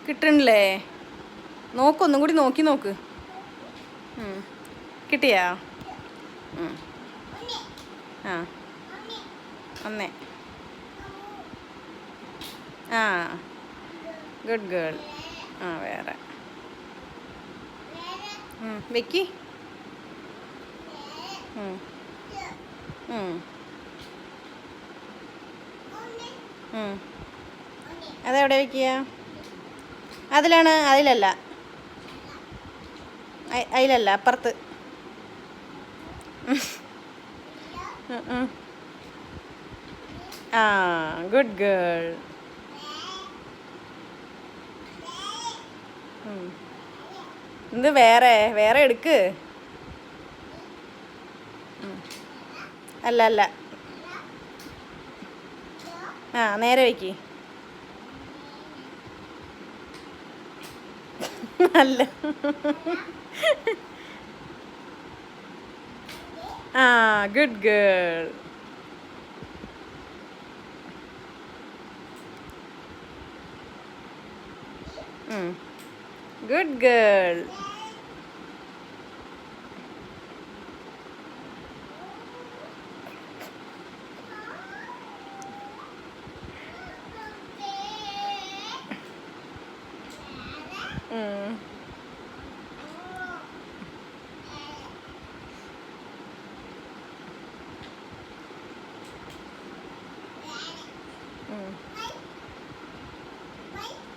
കിട്ടണില്ലേ? നോക്ക്, ഒന്നും കൂടി നോക്കി നോക്ക്. കിട്ടിയാ? ആ, ഒന്നേ. ആ, ഗുഡ് ഗേൾ. ആ, വേറെ വെക്കി. അതെവിടെ വെക്കുക? അതിലാണ്. അതിലല്ല, അതിലല്ല, അപ്പുറത്ത്. ആ, ഗുഡ് ഗേൾ. ഇത് വേറെ വേറെ എടുക്ക്. അല്ല അല്ല, ആ, നേരെ വയ്ക്ക്. അല്ല. ആ, ഗുഡ് ഗേൾ. Good girl.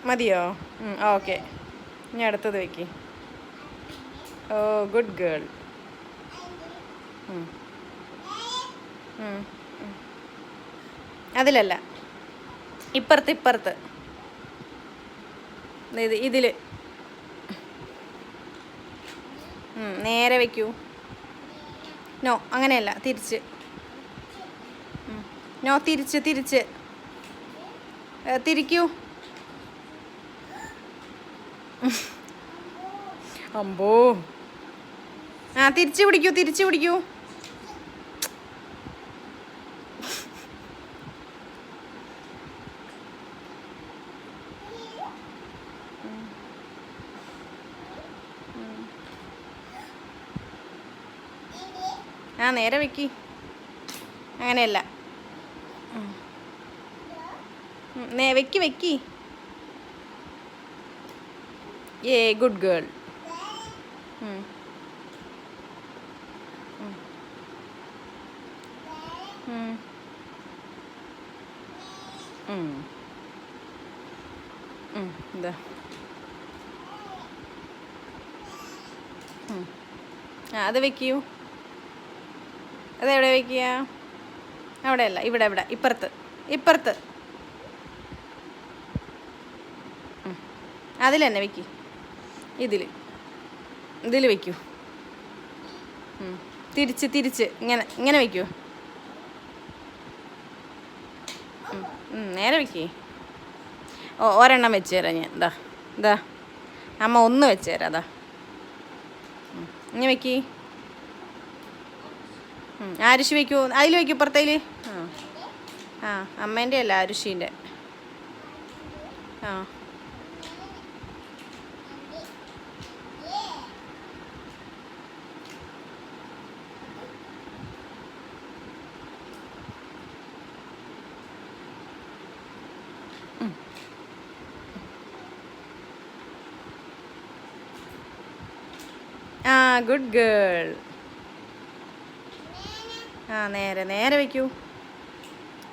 മതിയോ? ഓക്കെ, ഇനി അടുത്തത് വയ്ക്ക്. ഓ, ഗുഡ് ഗേൾ. അതിലല്ല, ഇപ്പുറത്ത് ഇപ്പുറത്ത്. ഇതിൽ നേരെ വയ്ക്കൂ. നോ, അങ്ങനെയല്ല, തിരിച്ച്. നോ, തിരിച്ച് തിരിച്ച് തിരിക്കൂ. അമ്പോ. ആ, തിരിച്ച് പിടിക്കൂ, തിരിച്ച് പിടിക്കൂ. ആ, നേരെ വെക്കി. അങ്ങനെയല്ല, വെക്കി വെക്കി. ഏ, ഗുഡ് ഗേൾ. ഇതാ. ആ, അത് വെക്കൂ. അതെവിടെ വയ്ക്കുക? അവിടെയല്ല, ഇവിടെ ഇവിടെ, ഇപ്പുറത്ത് ഇപ്പുറത്ത്. അതിൽ തന്നെ വെക്കി. ഇതിൽ വയ്ക്കൂ. തിരിച്ച് തിരിച്ച് ഇങ്ങനെ ഇങ്ങനെ വയ്ക്കൂ. നേരെ വയ്ക്കേ. ഓ, ഒരെണ്ണം വെച്ച് തരാം ഞാൻ. ഇതാ അമ്മ ഒന്ന് വെച്ച് തരാം. അതാ, ഇനി വയ്ക്കി. ആരുഷി വയ്ക്കൂ. അതിൽ വയ്ക്കൂ, പുറത്തേൽ. ആ, അമ്മേൻ്റെ അല്ല, ആരുഷീൻ്റെ. ആ, ആ, ഗുഡ് ഗേൾ. ആ, നേരെ നേരെ വയ്ക്കൂ.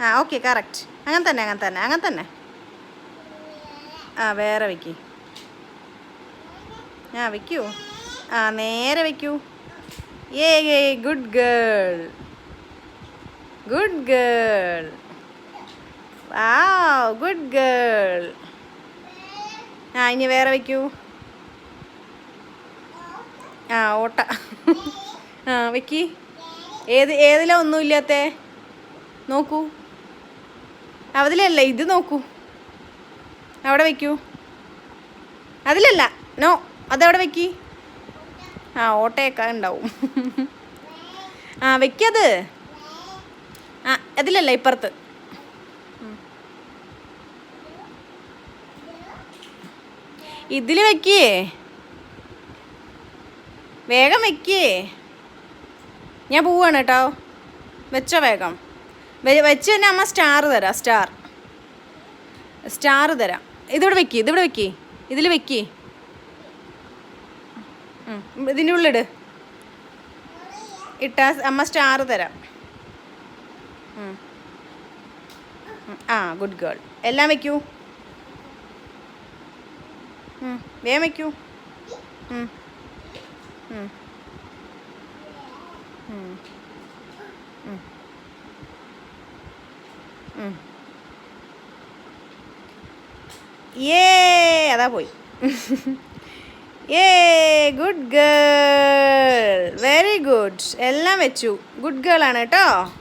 ആ, ഓക്കെ, കറക്റ്റ്. അങ്ങനെ തന്നെ അങ്ങനെ തന്നെ അങ്ങനെ തന്നെ. ആ, വേറെ വയ്ക്കൂ. ആ, വയ്ക്കൂ. ആ, നേരെ വയ്ക്കൂ. ഏ, ഗുഡ് ഗേൾ. Good girl. ആ, ഗുഡ് ഗേൾ. ആ, ഇനി വേറെ വയ്ക്കൂ. ആ, ഓട്ട. ആ, വെക്കി. ഏതിലാ ഒന്നുമില്ലാത്തേ? നോക്കൂ. അതിലല്ല, ഇത് നോക്കൂ. അവിടെ വയ്ക്കൂ. അതിലല്ല, നോ, അതവിടെ വെക്കി. ആ, ഓട്ടയൊക്കെ ഉണ്ടാവും. ആ, വെക്കത്. ആ, അതിലല്ല, ഇപ്പുറത്ത്. ഇതിൽ വെക്കേ, വേഗം വെക്കേ. ഞാൻ പോവാണ് കേട്ടോ. വെച്ചോ വേഗം. വെച്ച് തന്നെ അമ്മ സ്റ്റാർ തരാം. സ്റ്റാർ തരാം. ഇതിവിടെ വെക്കേ, ഇതിൽ വെക്കേ. ഇതിൻ്റെ ഉള്ളിട്. ഇട്ടാ അമ്മ സ്റ്റാർ തരാം. ആ ഗുഡ് ഗേൾ. എല്ലാം വെക്കൂ. വേഗം വെക്കൂ. അതാ പോയി. Good girl, very good. എല്ലാം വെച്ചു. ഗുഡ് ഗേൾ ആണ് കേട്ടോ.